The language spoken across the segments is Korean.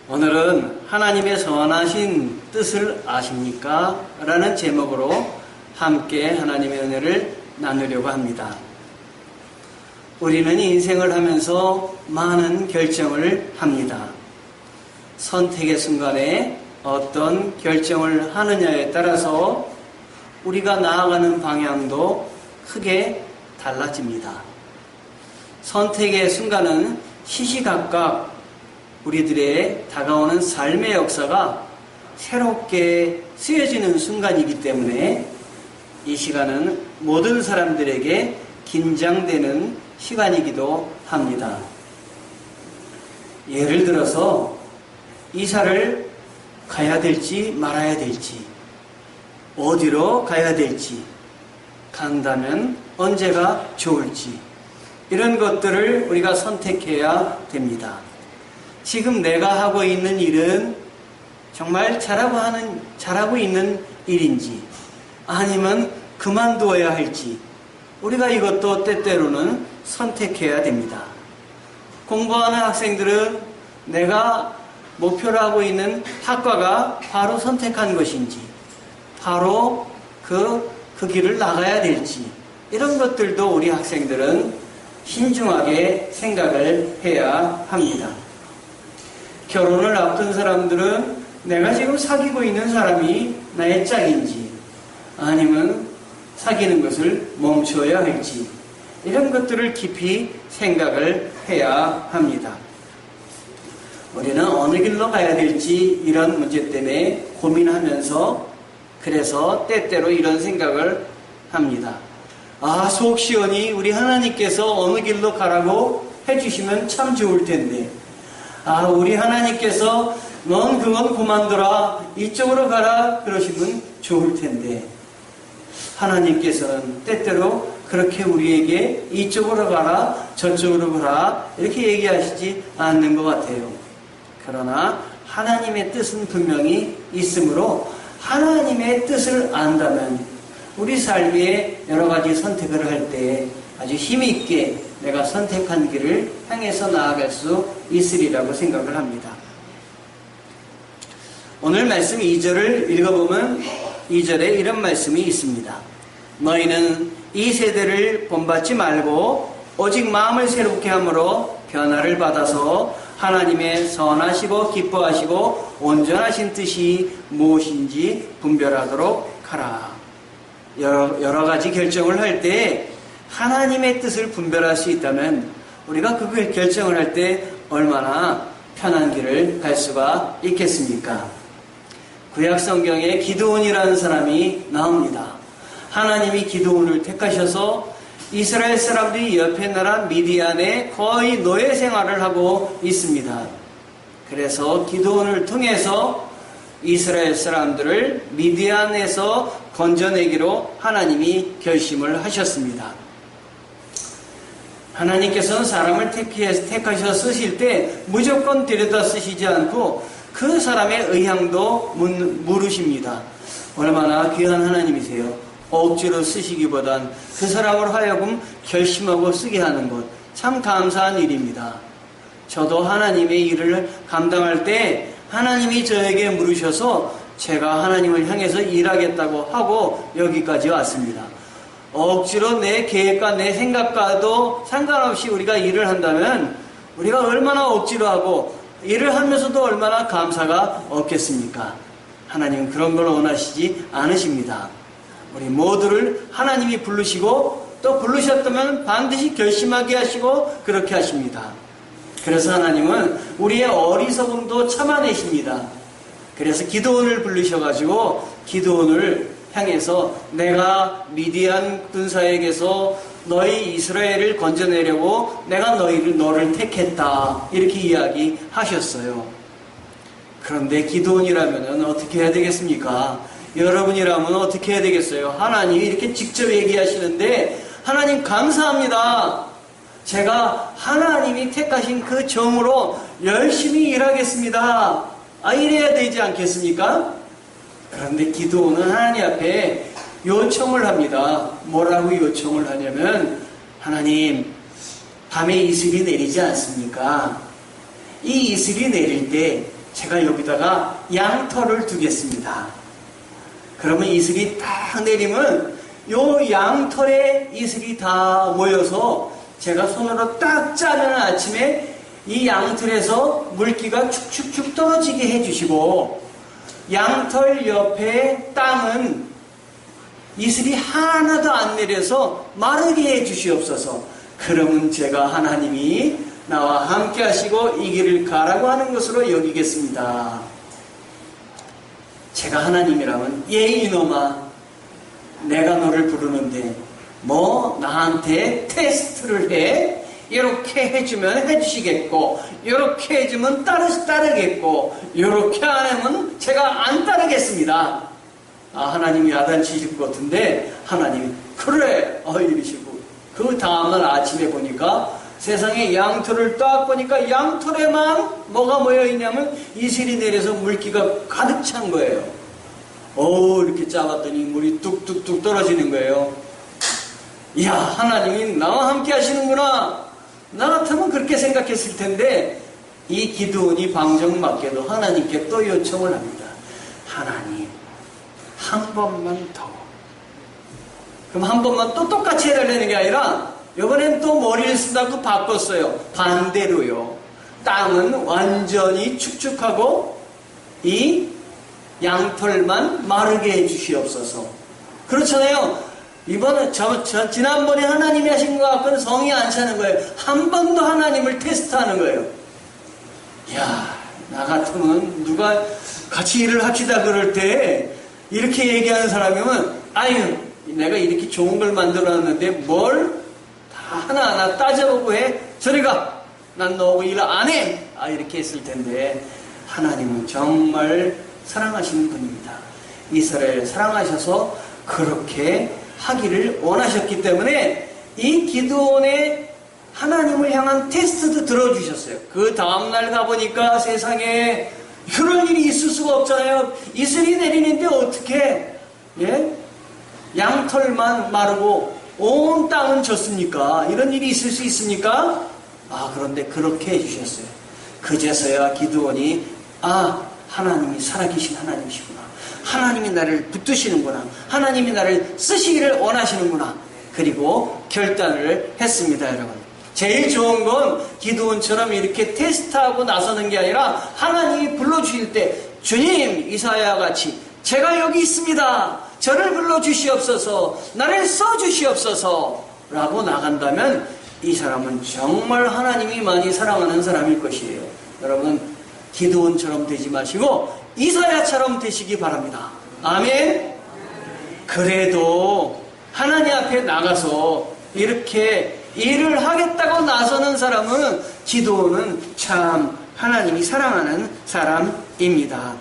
오늘은 하나님의 선하신 뜻을 아십니까? 라는 제목으로 함께 하나님의 은혜를 나누려고 합니다. 우리는 인생을 하면서 많은 결정을 합니다. 선택의 순간에 어떤 결정을 하느냐에 따라서 우리가 나아가는 방향도 크게 달라집니다. 선택의 순간은 시시각각 우리들의 다가오는 삶의 역사가 새롭게 쓰여지는 순간이기 때문에 이 시간은 모든 사람들에게 긴장되는 시간이기도 합니다. 예를 들어서 이사를 가야 될지 말아야 될지, 어디로 가야 될지, 간다면 언제가 좋을지, 이런 것들을 우리가 선택해야 됩니다. 지금 내가 하고 있는 일은 정말 잘하고 있는 일인지, 아니면 그만두어야 할지, 우리가 이것도 때때로는 선택해야 됩니다. 공부하는 학생들은 내가 목표로 하고 있는 학과가 바로 선택한 것인지, 바로 그 길을 나가야 될지, 이런 것들도 우리 학생들은 신중하게 생각을 해야 합니다. 결혼을 앞둔 사람들은 내가 지금 사귀고 있는 사람이 나의 짝인지, 아니면 사귀는 것을 멈춰야 할지, 이런 것들을 깊이 생각을 해야 합니다. 우리는 어느 길로 가야 될지 이런 문제 때문에 고민하면서, 그래서 때때로 이런 생각을 합니다. 속 시원히 우리 하나님께서 어느 길로 가라고 해주시면 참 좋을 텐데, 우리 하나님께서 넌 그건 그만둬라, 이쪽으로 가라 그러시면 좋을 텐데, 하나님께서는 때때로 그렇게 우리에게 이쪽으로 가라, 저쪽으로 가라 이렇게 얘기하시지 않는 것 같아요. 그러나 하나님의 뜻은 분명히 있으므로 하나님의 뜻을 안다면 우리 삶에 여러 가지 선택을 할 때 아주 힘있게 내가 선택한 길을 향해서 나아갈 수 있으리라고 생각을 합니다. 오늘 말씀 2절을 읽어보면 2절에 이런 말씀이 있습니다. 너희는 이 세대를 본받지 말고 오직 마음을 새롭게 함으로 변화를 받아서 하나님의 선하시고 기뻐하시고 온전하신 뜻이 무엇인지 분별하도록 하라. 여러 가지 결정을 할 때 하나님의 뜻을 분별할 수 있다면 우리가 그 결정을 할 때 얼마나 편한 길을 갈 수가 있겠습니까? 구약 성경에 기드온이라는 사람이 나옵니다. 하나님이 기드온을 택하셔서 이스라엘 사람들이 옆에 나라 미디안에 거의 노예 생활을 하고 있습니다. 그래서 기드온을 통해서 이스라엘 사람들을 미디안에서 건져내기로 하나님이 결심을 하셨습니다. 하나님께서는 사람을 택하셔서 쓰실 때 무조건 데려다 쓰시지 않고 그 사람의 의향도 물으십니다. 얼마나 귀한 하나님이세요. 억지로 쓰시기보단 그 사람을 하여금 결심하고 쓰게 하는 것, 참 감사한 일입니다. 저도 하나님의 일을 감당할 때 하나님이 저에게 물으셔서 제가 하나님을 향해서 일하겠다고 하고 여기까지 왔습니다. 억지로 내 계획과 내 생각과도 상관없이 우리가 일을 한다면 우리가 얼마나 억지로 하고 일을 하면서도 얼마나 감사가 없겠습니까? 하나님은 그런 걸 원하시지 않으십니다. 우리 모두를 하나님이 부르시고 또 부르셨다면 반드시 결심하게 하시고 그렇게 하십니다. 그래서 하나님은 우리의 어리석음도 참아내십니다. 그래서 기드온을 부르셔가지고 기드온을 향해서 내가 미디안 군사에게서 너희 이스라엘을 건져내려고 내가 너를 택했다, 이렇게 이야기하셨어요. 그런데 기드온이라면 어떻게 해야 되겠습니까? 여러분이라면 어떻게 해야 되겠어요? 하나님이 이렇게 직접 얘기하시는데 하나님 감사합니다. 제가 하나님이 택하신 그 정으로 열심히 일하겠습니다. 이래야 되지 않겠습니까? 그런데 기드온은 하나님 앞에 요청을 합니다. 뭐라고 요청을 하냐면, 하나님, 밤에 이슬이 내리지 않습니까? 이 이슬이 내릴 때 제가 여기다가 양털을 두겠습니다. 그러면 이슬이 딱 내리면 요 양털에 이슬이 다 모여서 제가 손으로 딱 짜면 아침에 이 양털에서 물기가 축축축 떨어지게 해주시고, 양털 옆에 땅은 이슬이 하나도 안 내려서 마르게 해주시옵소서. 그러면 제가 하나님이 나와 함께 하시고 이 길을 가라고 하는 것으로 여기겠습니다. 제가 하나님이라면 이놈아, 내가 너를 부르는데 뭐 나한테 테스트를 해? 이렇게 해주면 해주시겠고, 이렇게 해주면 따르겠고, 이렇게 안 하면 제가 안 따르겠습니다. 하나님이 야단치실 것 같은데 하나님이 그래 이러시고, 그 다음날 아침에 보니까 세상에 양털을 딱 보니까 양털에만 뭐가 모여있냐면 이슬이 내려서 물기가 가득 찬 거예요. 이렇게 짜봤더니 물이 뚝뚝뚝 떨어지는 거예요. 이야, 하나님이 나와 함께 하시는구나. 나 같으면 그렇게 생각했을 텐데, 이 기드온이 방정맞게도 하나님께 또 요청을 합니다. 하나님, 한 번만 더. 그럼 한 번만 또 똑같이 해달라는 게 아니라 이번엔 또 머리를 쓰다가 바꿨어요. 반대로요. 땅은 완전히 축축하고 이 양털만 마르게 해주시옵소서. 그렇잖아요. 이번에 지난번에 하나님이 하신 것 같고는 성이 안 차는 거예요. 한 번 더 하나님을 테스트하는 거예요. 이야, 나 같으면 누가 같이 일을 합시다 그럴 때 이렇게 얘기하는 사람이면, 아유, 내가 이렇게 좋은 걸 만들어놨는데 뭘 다 하나하나 따져보고 해? 저리 가! 난 너하고 일 안 해! 이렇게 했을 텐데, 하나님은 정말 사랑하시는 분입니다. 이스라엘 사랑하셔서 그렇게 하기를 원하셨기 때문에 이 기드온의 하나님을 향한 테스트도 들어주셨어요. 그 다음날 가보니까 세상에 그런 일이 있을 수가 없잖아요. 이슬이 내리는데 어떻게 양털만 마르고 온 땅은 졌습니까? 이런 일이 있을 수 있습니까? 그런데 그렇게 해주셨어요. 그제서야 기드온이 하나님이 살아계신 하나님이시구나. 하나님이 나를 붙드시는구나. 하나님이 나를 쓰시기를 원하시는구나. 그리고 결단을 했습니다, 여러분. 제일 좋은 건 기드온처럼 이렇게 테스트하고 나서는 게 아니라 하나님이 불러주실 때, 주님, 이사야와 같이 제가 여기 있습니다. 저를 불러주시옵소서. 나를 써주시옵소서. 라고 나간다면 이 사람은 정말 하나님이 많이 사랑하는 사람일 것이에요. 여러분, 기드온처럼 되지 마시고 이사야처럼 되시기 바랍니다. 아멘. 그래도 하나님 앞에 나가서 이렇게 일을 하겠다고 나서는 사람은, 기드온은 참 하나님이 사랑하는 사람입니다.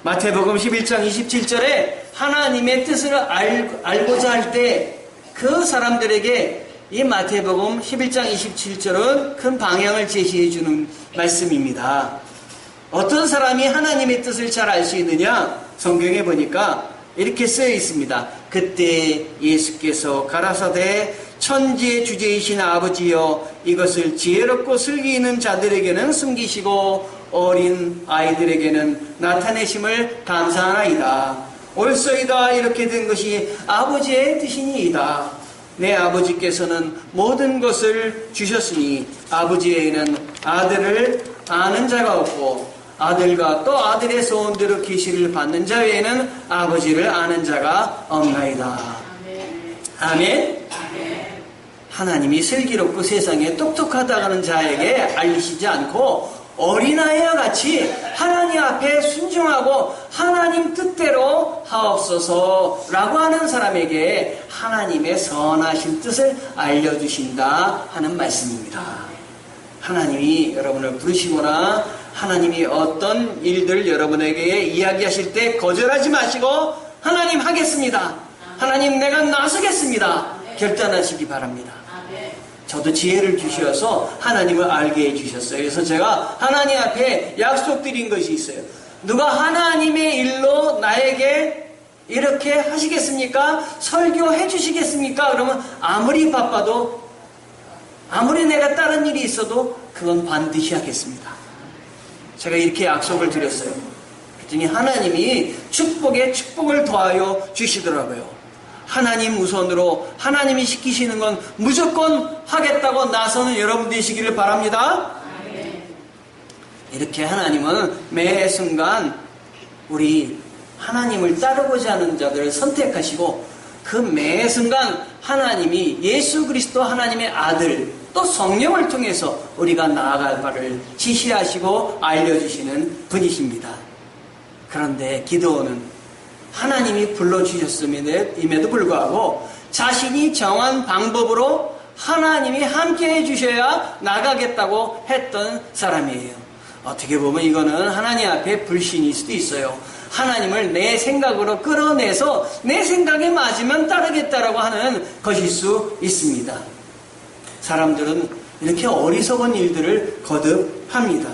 마태복음 11장 27절에 하나님의 뜻을 알고자 할 때 그 사람들에게 이 마태복음 11장 27절은 큰 방향을 제시해 주는 말씀입니다. 어떤 사람이 하나님의 뜻을 잘 알 수 있느냐? 성경에 보니까 이렇게 쓰여 있습니다. 그때 예수께서 가라사대, 천지의 주제이신 아버지여, 이것을 지혜롭고 슬기 있는 자들에게는 숨기시고 어린 아이들에게는 나타내심을 감사하나이다. 옳소이다. 이렇게 된 것이 아버지의 뜻이니이다. 내 아버지께서는 모든 것을 주셨으니 아버지에게는 아들을 아는 자가 없고 아들과 또 아들의 소원대로 계시를 받는 자 외에는 아버지를 아는 자가 없나이다. 아멘. 하나님이 슬기롭고 세상에 똑똑하다는 자에게 알리시지 않고 어린아이와 같이 하나님 앞에 순종하고 하나님 뜻대로 하옵소서라고 하는 사람에게 하나님의 선하신 뜻을 알려주신다 하는 말씀입니다. 하나님이 여러분을 부르시거나 하나님이 어떤 일들 여러분에게 이야기하실 때 거절하지 마시고 하나님 하겠습니다. 하나님 내가 나서겠습니다. 결단하시기 바랍니다. 저도 지혜를 주셔서 하나님을 알게 해주셨어요. 그래서 제가 하나님 앞에 약속드린 것이 있어요. 누가 하나님의 일로 나에게 이렇게 하시겠습니까? 설교해 주시겠습니까? 그러면 아무리 바빠도, 아무리 내가 다른 일이 있어도 그건 반드시 하겠습니다. 제가 이렇게 약속을 드렸어요. 그랬더니 하나님이 축복에 축복을 더하여 주시더라고요. 하나님 우선으로 하나님이 시키시는 건 무조건 하겠다고 나서는 여러분 되시기를 바랍니다. 이렇게 하나님은 매 순간 우리 하나님을 따르고자 하는 자들을 선택하시고 그 매 순간 하나님이 예수 그리스도 하나님의 아들 또 성령을 통해서 우리가 나아갈 바를 지시하시고 알려주시는 분이십니다. 그런데 기드온은 하나님이 불러주셨음에도 불구하고 자신이 정한 방법으로 하나님이 함께 해주셔야 나가겠다고 했던 사람이에요. 어떻게 보면 이거는 하나님 앞에 불신일 수도 있어요. 하나님을 내 생각으로 끌어내서 내 생각에 맞으면 따르겠다라고 하는 것일 수 있습니다. 사람들은 이렇게 어리석은 일들을 거듭합니다.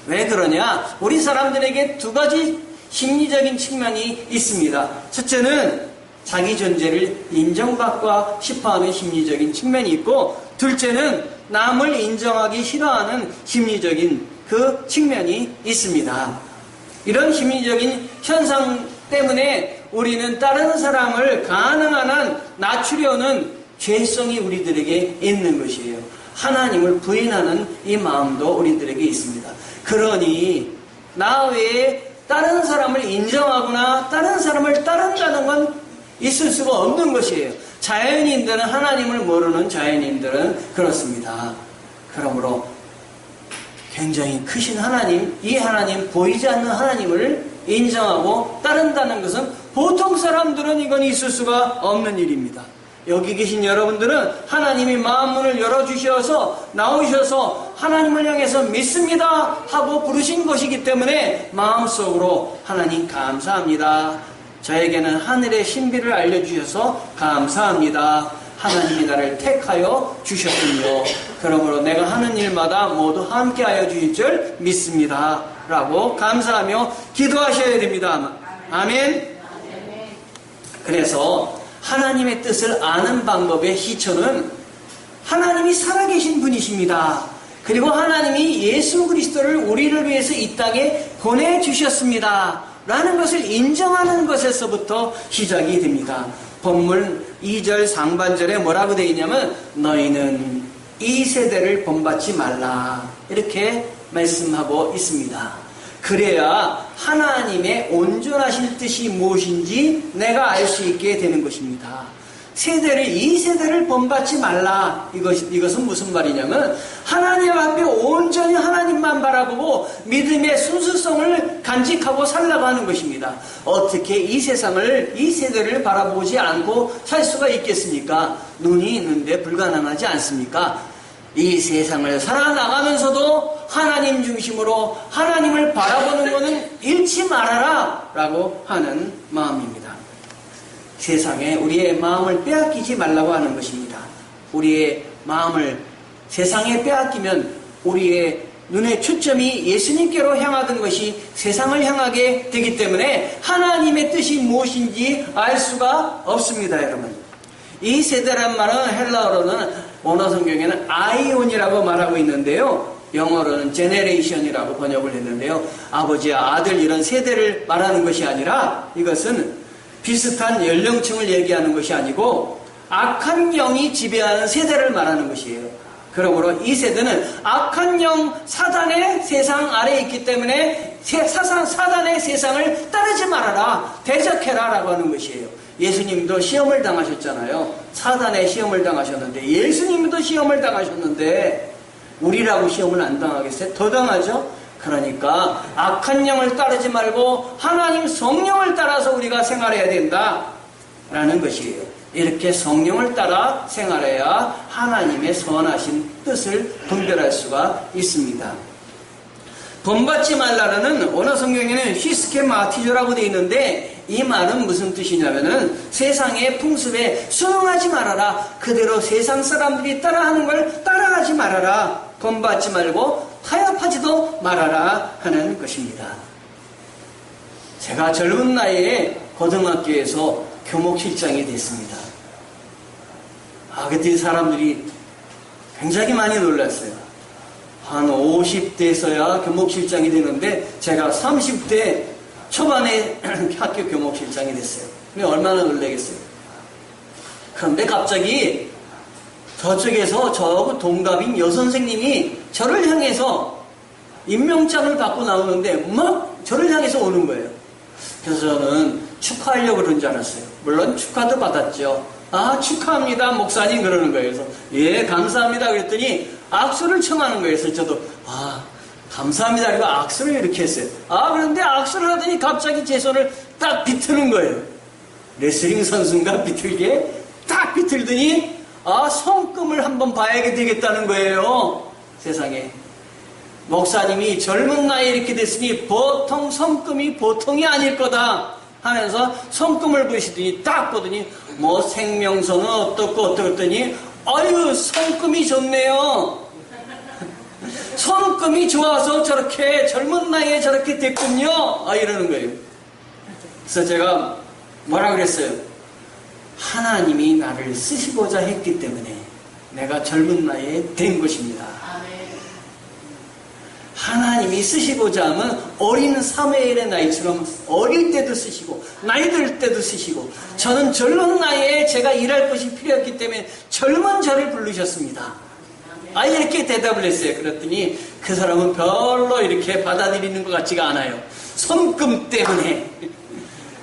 왜 그러냐? 우리 사람들에게 두 가지 심리적인 측면이 있습니다. 첫째는 자기 존재를 인정받고 싶어하는 심리적인 측면이 있고, 둘째는 남을 인정하기 싫어하는 심리적인 그 측면이 있습니다. 이런 심리적인 현상 때문에 우리는 다른 사람을 가능한 한 낮추려는 죄성이 우리들에게 있는 것이에요. 하나님을 부인하는 이 마음도 우리들에게 있습니다. 그러니 나 외에 다른 사람을 인정하거나 다른 사람을 따른다는 건 있을 수가 없는 것이에요. 자연인들은, 하나님을 모르는 자연인들은 그렇습니다. 그러므로 굉장히 크신 하나님, 이 하나님, 보이지 않는 하나님을 인정하고 따른다는 것은 보통 사람들은 이건 있을 수가 없는 일입니다. 여기 계신 여러분들은 하나님이 마음문을 열어주셔서 나오셔서 하나님을 향해서 믿습니다 하고 부르신 것이기 때문에 마음속으로 하나님 감사합니다. 저에게는 하늘의 신비를 알려주셔서 감사합니다. 하나님이 나를 택하여 주셨군요. 그러므로 내가 하는 일마다 모두 함께하여 주실 줄 믿습니다 라고 감사하며 기도하셔야 됩니다. 아멘. 그래서 하나님의 뜻을 아는 방법의 기초는 하나님이 살아계신 분이십니다. 그리고 하나님이 예수 그리스도를 우리를 위해서 이 땅에 보내주셨습니다 라는 것을 인정하는 것에서부터 시작이 됩니다. 본문 2절 상반절에 뭐라고 되어 있냐면 너희는 이 세대를 본받지 말라 이렇게 말씀하고 있습니다. 그래야 하나님의 온전하신 뜻이 무엇인지 내가 알 수 있게 되는 것입니다. 이 세대를 본받지 말라. 이것은 무슨 말이냐면 하나님 앞에 온전히 하나님만 바라보고 믿음의 순수성을 간직하고 살라고 하는 것입니다. 어떻게 이 세대를 바라보지 않고 살 수가 있겠습니까? 눈이 있는데 불가능하지 않습니까? 이 세상을 살아나가면서도 하나님 중심으로 하나님을 바라보는 것은 잃지 말아라 라고 하는 마음입니다. 세상에 우리의 마음을 빼앗기지 말라고 하는 것입니다. 우리의 마음을 세상에 빼앗기면 우리의 눈의 초점이 예수님께로 향하던 것이 세상을 향하게 되기 때문에 하나님의 뜻이 무엇인지 알 수가 없습니다. 여러분, 이 세대란 말은 헬라어로는 원어 성경에는 아이온이라고 말하고 있는데요, 영어로는 제네레이션이라고 번역을 했는데요, 아버지와 아들 이런 세대를 말하는 것이 아니라 이것은 비슷한 연령층을 얘기하는 것이 아니고 악한 영이 지배하는 세대를 말하는 것이에요. 그러므로 이 세대는 악한 영 사단의 세상 아래에 있기 때문에 사단의 세상을 따르지 말아라, 대적해라 라고 하는 것이에요. 예수님도 시험을 당하셨잖아요. 사단의 시험을 당하셨는데, 예수님도 시험을 당하셨는데 우리라고 시험을 안 당하겠어요? 더 당하죠? 그러니까 악한 영을 따르지 말고 하나님 성령을 따라서 우리가 생활해야 된다라는 것이에요. 이렇게 성령을 따라 생활해야 하나님의 선하신 뜻을 분별할 수가 있습니다. 본받지 말라는 원어 성경에는 히스케마티조라고 되어 있는데 이 말은 무슨 뜻이냐면은 세상의 풍습에 순응하지 말아라. 그대로 세상 사람들이 따라하는 걸 따라하지 말아라. 본받지 말고 타협하지도 말아라 하는 것입니다. 제가 젊은 나이에 고등학교에서 교목실장이 됐습니다. 그때 사람들이 굉장히 많이 놀랐어요. 한 50대에서야 교목실장이 되는데 제가 30대 초반에 학교 교목실장이 됐어요. 근데 얼마나 놀라겠어요. 그런데 갑자기 저쪽에서 저하고 동갑인 여선생님이 저를 향해서 임명장을 받고 나오는데 막 저를 향해서 오는 거예요. 그래서 저는 축하하려고 그런 줄 알았어요. 물론 축하도 받았죠. 아, 축하합니다, 목사님, 그러는 거예요. 그래서 예, 감사합니다 그랬더니 악수를 청하는 거예요. 그래서 저도 감사합니다 그리고 악수를 이렇게 했어요. 그런데 악수를 하더니 갑자기 제 손을 딱 비트는 거예요. 레슬링 선수인가 비틀게 딱 비틀더니 손금을 한번 봐야 되겠다는 거예요. 세상에. 목사님이 젊은 나이에 이렇게 됐으니 보통 손금이 보통이 아닐 거다 하면서 손금을 보시더니 딱 보더니 뭐 생명선은 어떻고 했더니 아유, 손금이 좋네요. 손금이 좋아서 저렇게 젊은 나이에 저렇게 됐군요. 이러는 거예요. 그래서 제가 뭐라 그랬어요? 하나님이 나를 쓰시고자 했기 때문에 내가 젊은 나이에 된 것입니다. 하나님이 쓰시고자 하면 어린 사무엘의 나이처럼 어릴 때도 쓰시고 나이 들 때도 쓰시고 저는 젊은 나이에 제가 일할 것이 필요했기 때문에 젊은 저를 부르셨습니다. 이렇게 대답을 했어요. 그랬더니 그 사람은 별로 이렇게 받아들이는 것 같지가 않아요. 손금 때문에.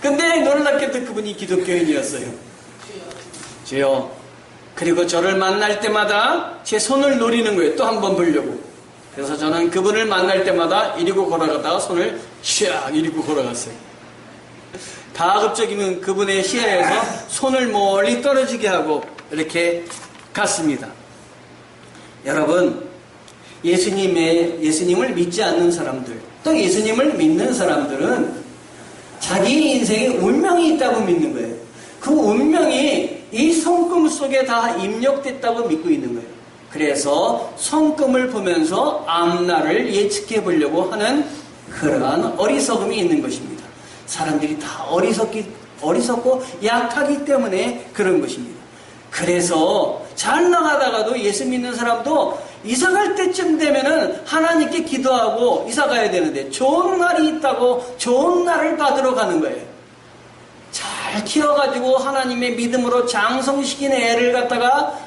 근데 놀랍게도 그분이 기독교인이었어요. 주여. 그리고 저를 만날 때마다 제 손을 노리는 거예요. 또 한 번 보려고. 그래서 저는 그분을 만날 때마다 이리고 걸어가다가 손을 샥 이리고 걸어갔어요. 가급적이면 그분의 시야에서 손을 멀리 떨어지게 하고 이렇게 갔습니다. 여러분, 예수님을 믿지 않는 사람들, 또 예수님을 믿는 사람들은 자기 인생에 운명이 있다고 믿는 거예요. 그 운명이 이 손금 속에 다 입력됐다고 믿고 있는 거예요. 그래서 손금을 보면서 앞날을 예측해 보려고 하는 그러한 어리석음이 있는 것입니다. 사람들이 다 어리석고 약하기 때문에 그런 것입니다. 그래서 잘 나가다가도 예수 믿는 사람도 이사 갈 때쯤 되면은 하나님께 기도하고 이사 가야 되는데 좋은 날이 있다고 좋은 날을 받으러 가는 거예요. 잘 키워가지고 하나님의 믿음으로 장성시킨 애를 갖다가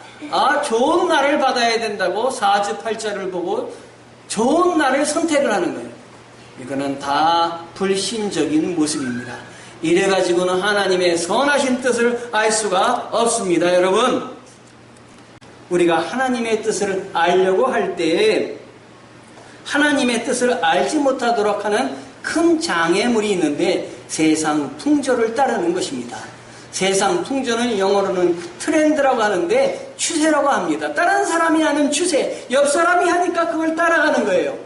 좋은 날을 받아야 된다고 사주팔자를 보고 좋은 날을 선택을 하는 거예요. 이거는 다 불신적인 모습입니다. 이래가지고는 하나님의 선하신 뜻을 알 수가 없습니다. 여러분, 우리가 하나님의 뜻을 알려고 할 때 하나님의 뜻을 알지 못하도록 하는 큰 장애물이 있는데 세상 풍조를 따르는 것입니다. 세상 풍조는 영어로는 트렌드라고 하는데 추세라고 합니다. 다른 사람이 하는 추세, 옆 사람이 하니까 그걸 따라가는 거예요.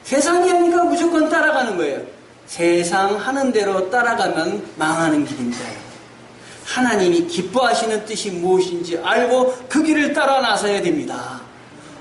세상이 하니까 무조건 따라가는 거예요. 세상 하는 대로 따라가면 망하는 길입니다. 하나님이 기뻐하시는 뜻이 무엇인지 알고 그 길을 따라 나서야 됩니다.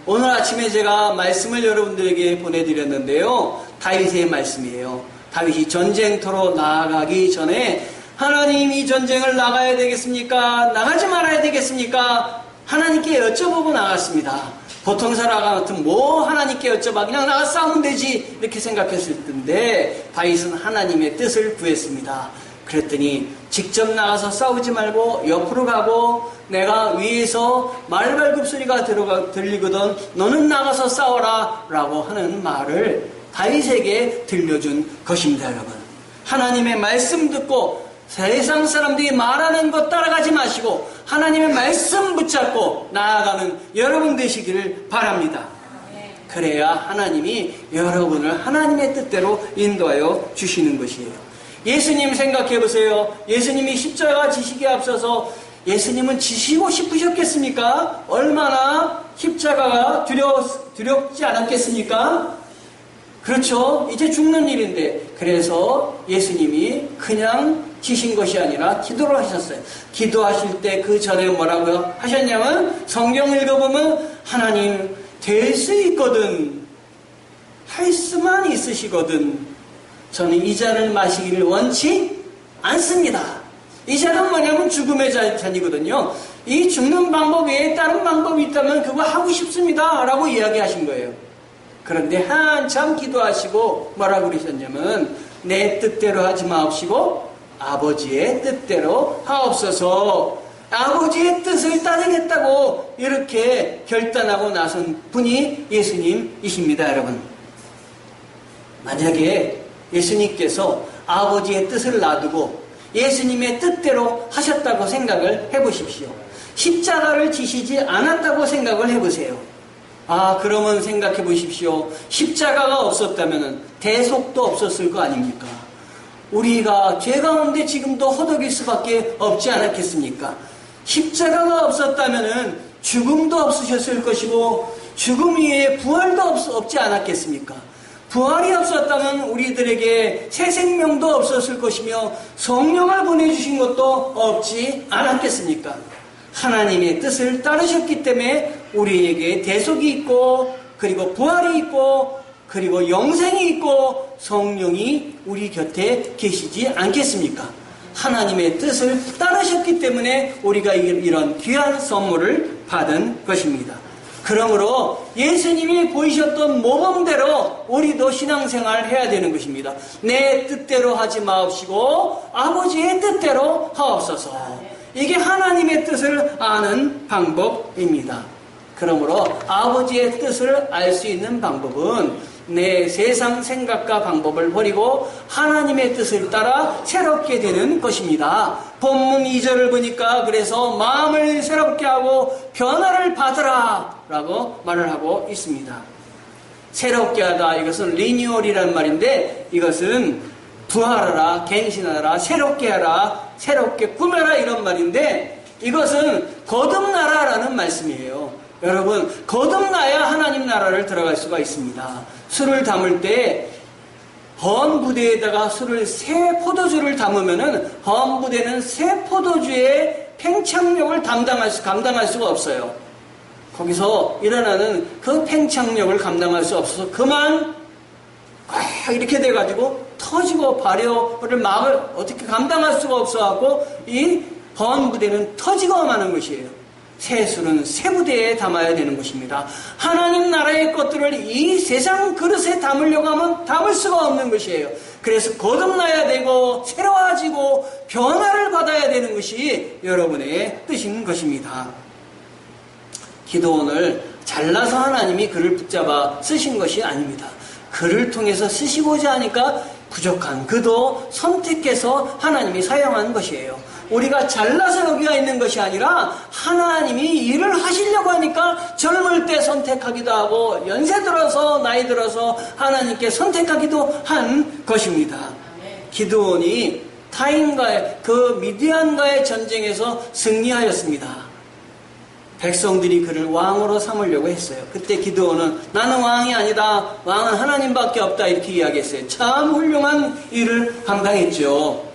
오늘 아침에 제가 말씀을 여러분들에게 보내드렸는데요. 다윗의 말씀이에요. 다윗이 전쟁터로 나아가기 전에 하나님, 이 전쟁을 나가야 되겠습니까? 나가지 말아야 되겠습니까? 하나님께 여쭤보고 나갔습니다. 보통 사람 같으면 뭐 하나님께 여쭤봐, 그냥 나가 싸우면 되지, 이렇게 생각했을 텐데 다윗은 하나님의 뜻을 구했습니다. 그랬더니 직접 나가서 싸우지 말고 옆으로 가고 내가 위에서 말발굽 소리가 들리거든 너는 나가서 싸워라 라고 하는 말을 다윗에게 들려준 것입니다. 여러분, 하나님의 말씀 듣고 세상 사람들이 말하는 것 따라가지 마시고 하나님의 말씀 붙잡고 나아가는 여러분 되시기를 바랍니다. 그래야 하나님이 여러분을 하나님의 뜻대로 인도하여 주시는 것이에요. 예수님 생각해 보세요. 예수님이 십자가 지시기에 앞서서 예수님은 지시고 싶으셨겠습니까? 얼마나 십자가가 두렵지 않았겠습니까? 그렇죠. 이제 죽는 일인데, 그래서 예수님이 그냥 지신 것이 아니라 기도를 하셨어요. 기도하실 때 그 전에 뭐라고 하셨냐면, 성경 읽어보면 하나님 될 수 있거든, 할 수만 있으시거든 저는 이 잔을 마시기를 원치 않습니다. 이 잔은 뭐냐면 죽음의 잔이거든요. 이 죽는 방법 외에 다른 방법이 있다면 그거 하고 싶습니다 라고 이야기하신 거예요. 그런데 한참 기도하시고 뭐라고 그러셨냐면 내 뜻대로 하지 마옵시고 아버지의 뜻대로 하옵소서. 아버지의 뜻을 따르겠다고 이렇게 결단하고 나선 분이 예수님이십니다, 여러분. 만약에 예수님께서 아버지의 뜻을 놔두고 예수님의 뜻대로 하셨다고 생각을 해보십시오. 십자가를 지시지 않았다고 생각을 해보세요. 그러면 생각해 보십시오. 십자가가 없었다면 대속도 없었을 거 아닙니까? 우리가 죄 가운데 지금도 허덕일 수밖에 없지 않았겠습니까? 십자가가 없었다면 죽음도 없으셨을 것이고 죽음 위에 부활도 없지 않았겠습니까? 부활이 없었다면 우리들에게 새 생명도 없었을 것이며 성령을 보내주신 것도 없지 않았겠습니까? 하나님의 뜻을 따르셨기 때문에 우리에게 대속이 있고 그리고 부활이 있고 그리고 영생이 있고 성령이 우리 곁에 계시지 않겠습니까? 하나님의 뜻을 따르셨기 때문에 우리가 이런 귀한 선물을 받은 것입니다. 그러므로 예수님이 보이셨던 모범대로 우리도 신앙생활을 해야 되는 것입니다. 내 뜻대로 하지 마옵시고 아버지의 뜻대로 하옵소서. 이게 하나님의 뜻을 아는 방법입니다. 그러므로 아버지의 뜻을 알 수 있는 방법은 내 세상 생각과 방법을 버리고 하나님의 뜻을 따라 새롭게 되는 것입니다. 본문 2절을 보니까 그래서 마음을 새롭게 하고 변화를 받으라 라고 말을 하고 있습니다. 새롭게 하다, 이것은 리뉴얼이라는 말인데 이것은 부활하라, 갱신하라, 새롭게 하라, 새롭게 꾸며라 이런 말인데 이것은 거듭나라라는 말씀이에요. 여러분, 거듭나야 하나님 나라를 들어갈 수가 있습니다. 술을 담을 때 헌부대에다가 새 포도주를 담으면은 헌부대는 새 포도주의 팽창력을 감당할 수가 없어요. 거기서 일어나는 그 팽창력을 감당할 수 없어서 그만 이렇게 돼가지고 터지고 발효를 어떻게 감당할 수가 없어갖고 이 헌부대는 터지고 마는 것이에요. 새 술은 새 부대에 담아야 되는 것입니다. 하나님 나라의 것들을 이 세상 그릇에 담으려고 하면 담을 수가 없는 것이에요. 그래서 거듭나야 되고 새로워지고 변화를 받아야 되는 것이 여러분의 뜻인 것입니다. 기도원을 잘라서 하나님이 그를 붙잡아 쓰신 것이 아닙니다. 그를 통해서 쓰시고자 하니까 부족한 그도 선택해서 하나님이 사용한 것이에요. 우리가 잘나서 여기가 있는 것이 아니라 하나님이 일을 하시려고 하니까 젊을 때 선택하기도 하고 연세 들어서 나이 들어서 하나님께 선택하기도 한 것입니다. 기드온이 타인과의 그 미디안과의 전쟁에서 승리하였습니다. 백성들이 그를 왕으로 삼으려고 했어요. 그때 기드온은 나는 왕이 아니다, 왕은 하나님밖에 없다 이렇게 이야기했어요. 참 훌륭한 일을 감당했죠.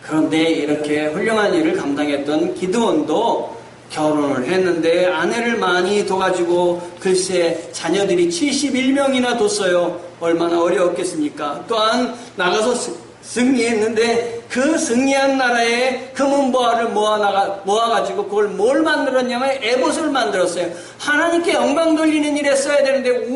그런데 이렇게 훌륭한 일을 감당했던 기드온도 결혼을 했는데 아내를 많이 둬가지고 글쎄 자녀들이 71명이나 뒀어요. 얼마나 어려웠겠습니까? 또한 나가서 승리했는데 그 승리한 나라에 금은보화를 모아가지고 그걸 뭘 만들었냐면 에봇을 만들었어요. 하나님께 영광 돌리는 일에 써야 되는데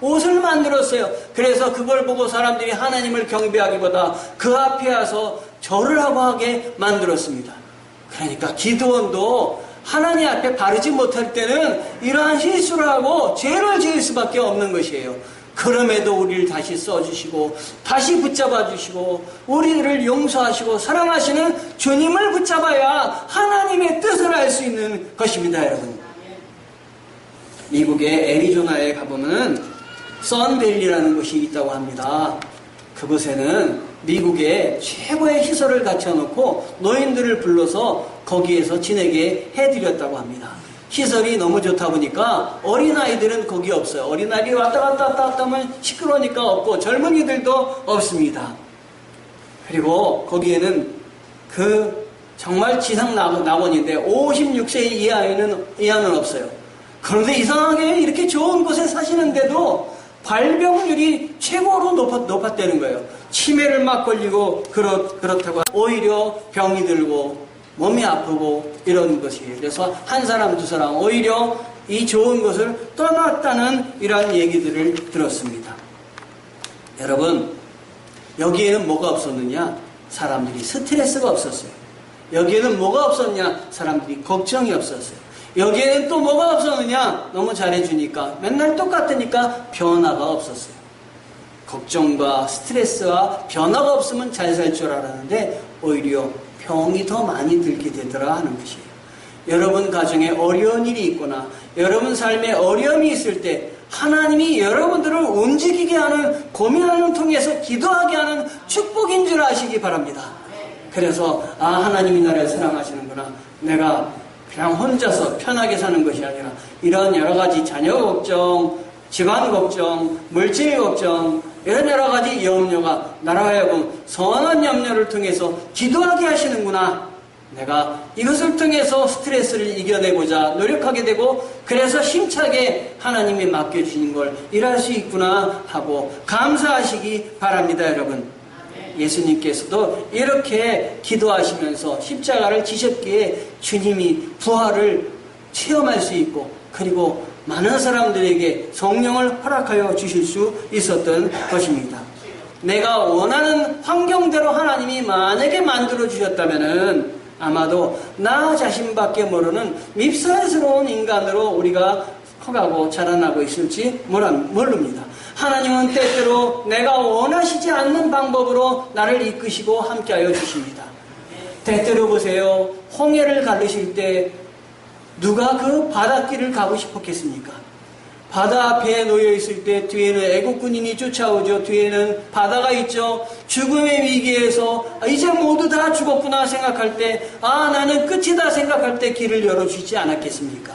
옷을 만들었어요. 그래서 그걸 보고 사람들이 하나님을 경배하기보다 그 앞에 와서 절을 하고 하게 만들었습니다. 그러니까 기드온도 하나님 앞에 바르지 못할 때는 이러한 실수를 하고 죄를 지을 수밖에 없는 것이에요. 그럼에도 우리를 다시 써주시고 다시 붙잡아 주시고 우리를 용서하시고 사랑하시는 주님을 붙잡아야 하나님의 뜻을 알 수 있는 것입니다. 여러분, 미국의 애리조나에 가보면 선밸리라는 곳이 있다고 합니다. 그곳에는 미국의 최고의 시설을 갖춰놓고 노인들을 불러서 거기에서 지내게 해드렸다고 합니다. 시설이 너무 좋다 보니까 어린아이들은 거기 없어요. 어린아이들이 왔다 갔다 하면 시끄러우니까 없고 젊은이들도 없습니다. 그리고 거기에는 정말 지상 낙원인데 56세 이하는 없어요. 그런데 이상하게 이렇게 좋은 곳에 사시는데도 발병률이 최고로 높았다는 거예요. 치매를 막 걸리고 그렇다고 오히려 병이 들고 몸이 아프고 이런 것이에요. 그래서 한 사람 두 사람 오히려 이 좋은 것을 떠났다는 이러한 얘기들을 들었습니다. 여러분, 여기에는 뭐가 없었느냐? 사람들이 스트레스가 없었어요. 여기에는 뭐가 없었냐? 사람들이 걱정이 없었어요. 여기에는 또 뭐가 없었느냐? 너무 잘해주니까, 맨날 똑같으니까 변화가 없었어요. 걱정과 스트레스와 변화가 없으면 잘 살 줄 알았는데 오히려 병이 더 많이 들게 되더라 하는 것이에요. 여러분 가정에 어려운 일이 있거나 여러분 삶에 어려움이 있을 때 하나님이 여러분들을 움직이게 하는, 고민하는 통해서 기도하게 하는 축복인 줄 아시기 바랍니다. 그래서 하나님이 나를 사랑하시는구나. 내가 그냥 혼자서 편하게 사는 것이 아니라 이런 여러 가지 자녀 걱정, 집안 걱정, 물질 걱정, 이런 여러 가지 염려가 나로 하여금 선한 염려를 통해서 기도하게 하시는구나. 내가 이것을 통해서 스트레스를 이겨내고자 노력하게 되고, 그래서 힘차게 하나님이 맡겨주신 걸 일할 수 있구나 하고 감사하시기 바랍니다. 여러분, 예수님께서도 이렇게 기도하시면서 십자가를 지셨기에 주님이 부활을 체험할 수 있고, 그리고 많은 사람들에게 성령을 허락하여 주실 수 있었던 것입니다. 내가 원하는 환경대로 하나님이 만약에 만들어 주셨다면은 아마도 나 자신밖에 모르는 밉살스러운 인간으로 우리가 커가고 자라나고 있을지 모릅니다. 하나님은 때때로 내가 원하시지 않는 방법으로 나를 이끄시고 함께하여 주십니다. 때때로 보세요. 홍해를 가르실 때 누가 그 바닷길을 가고 싶었겠습니까? 바다 앞에 놓여 있을 때 뒤에는 애국 군인이 쫓아오죠. 뒤에는 바다가 있죠. 죽음의 위기에서 이제 모두 다 죽었구나 생각할 때, 나는 끝이다 생각할 때 길을 열어주지 않았겠습니까?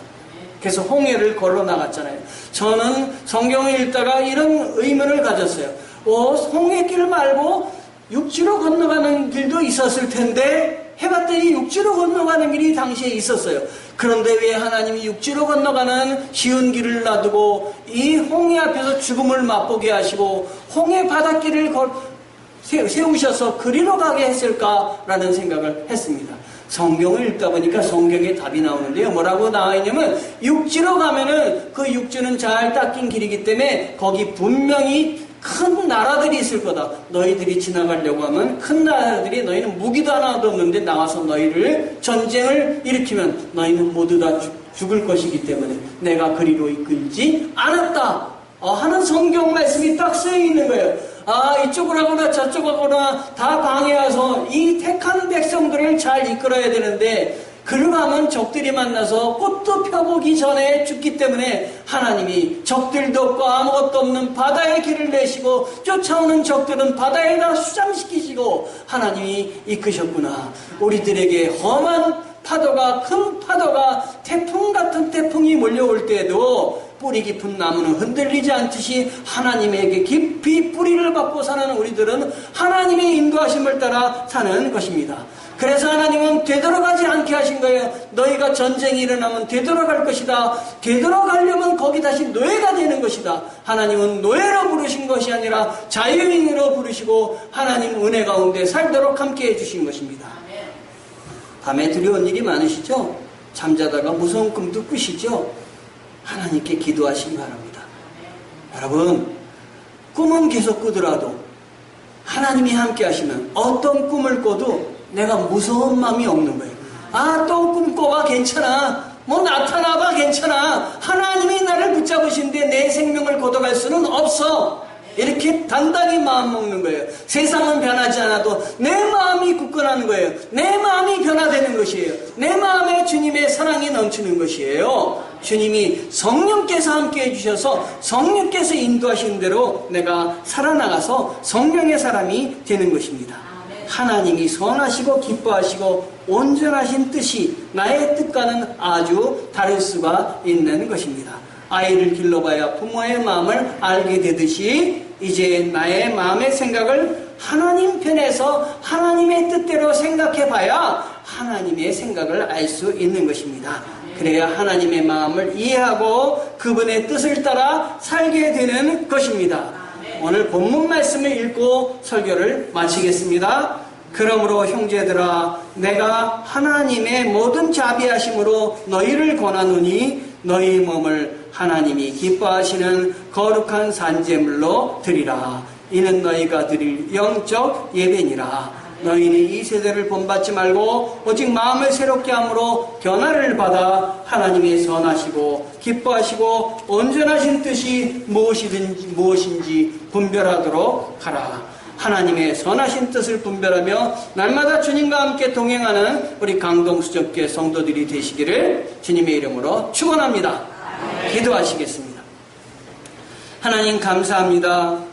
그래서 홍해를 걸어 나갔잖아요. 저는 성경을 읽다가 이런 의문을 가졌어요. 홍해길 말고 육지로 건너가는 길도 있었을 텐데 해봤더니 육지로 건너가는 길이 당시에 있었어요. 그런데 왜 하나님이 육지로 건너가는 쉬운 길을 놔두고 이 홍해 앞에서 죽음을 맛보게 하시고 홍해 바닷길을 세우셔서 그리로 가게 했을까라는 생각을 했습니다. 성경을 읽다 보니까 성경에 답이 나오는데요. 뭐라고 나와 있냐면, 육지로 가면은 그 육지는 잘 닦인 길이기 때문에 거기 분명히 큰 나라들이 있을 거다. 너희들이 지나가려고 하면 큰 나라들이, 너희는 무기도 하나도 없는데 나와서 너희를 전쟁을 일으키면 너희는 모두 다 죽을 것이기 때문에 내가 그리로 이끌지 않았다 하는 성경 말씀이 딱 쓰여 있는 거예요. 이쪽을 하거나 저쪽을 하거나 다 방해해서 이 택한 백성들을 잘 이끌어야 되는데, 그러가면 적들이 만나서 꽃도 펴보기 전에 죽기 때문에 하나님이 적들도 없고 아무것도 없는 바다에 길을 내시고 쫓아오는 적들은 바다에다 수장시키시고 하나님이 이끄셨구나. 우리들에게 험한 파도가, 큰 파도가, 태풍 같은 태풍이 몰려올 때에도 뿌리 깊은 나무는 흔들리지 않듯이 하나님에게 깊이 뿌리를 받고 사는 우리들은 하나님의 인도하심을 따라 사는 것입니다. 그래서 하나님은 되돌아가지 않게 하신 거예요. 너희가 전쟁이 일어나면 되돌아갈 것이다. 되돌아가려면 거기 다시 노예가 되는 것이다. 하나님은 노예로 부르신 것이 아니라 자유인으로 부르시고 하나님 은혜 가운데 살도록 함께 해주신 것입니다. 밤에 두려운 일이 많으시죠? 잠자다가 무서운 꿈도 꾸시죠? 하나님께 기도하시기 바랍니다. 여러분, 꿈은 계속 꾸더라도 하나님이 함께 하시면 어떤 꿈을 꿔도 내가 무서운 마음이 없는 거예요. 또 꿈 꿔봐, 괜찮아. 나타나봐, 괜찮아. 하나님이 나를 붙잡으신데 내 생명을 걷어갈 수는 없어. 이렇게 단단히 마음 먹는 거예요. 세상은 변하지 않아도 내 마음이 굳건한 거예요. 내 마음이 변화되는 것이에요. 내 마음에 주님의 사랑이 넘치는 것이에요. 주님이 성령께서 함께 해주셔서 성령께서 인도하시는 대로 내가 살아나가서 성령의 사람이 되는 것입니다. 하나님이 선하시고 기뻐하시고 온전하신 뜻이 나의 뜻과는 아주 다를 수가 있는 것입니다. 아이를 길러봐야 부모의 마음을 알게 되듯이 이제 나의 마음의 생각을 하나님 편에서 하나님의 뜻대로 생각해봐야 하나님의 생각을 알 수 있는 것입니다. 그래야 하나님의 마음을 이해하고 그분의 뜻을 따라 살게 되는 것입니다. 오늘 본문 말씀을 읽고 설교를 마치겠습니다. 그러므로 형제들아, 내가 하나님의 모든 자비하심으로 너희를 권하노니 너희 몸을 하나님이 기뻐하시는 거룩한 산제물로 드리라. 이는 너희가 드릴 영적 예배니라. 너희는 이 세대를 본받지 말고 오직 마음을 새롭게 함으로 변화를 받아 하나님의 선하시고 기뻐하시고 온전하신 뜻이 무엇인지 분별하도록 하라. 하나님의 선하신 뜻을 분별하며 날마다 주님과 함께 동행하는 우리 강동수적계 성도들이 되시기를 주님의 이름으로 축원합니다. 기도하시겠습니다. 하나님 감사합니다.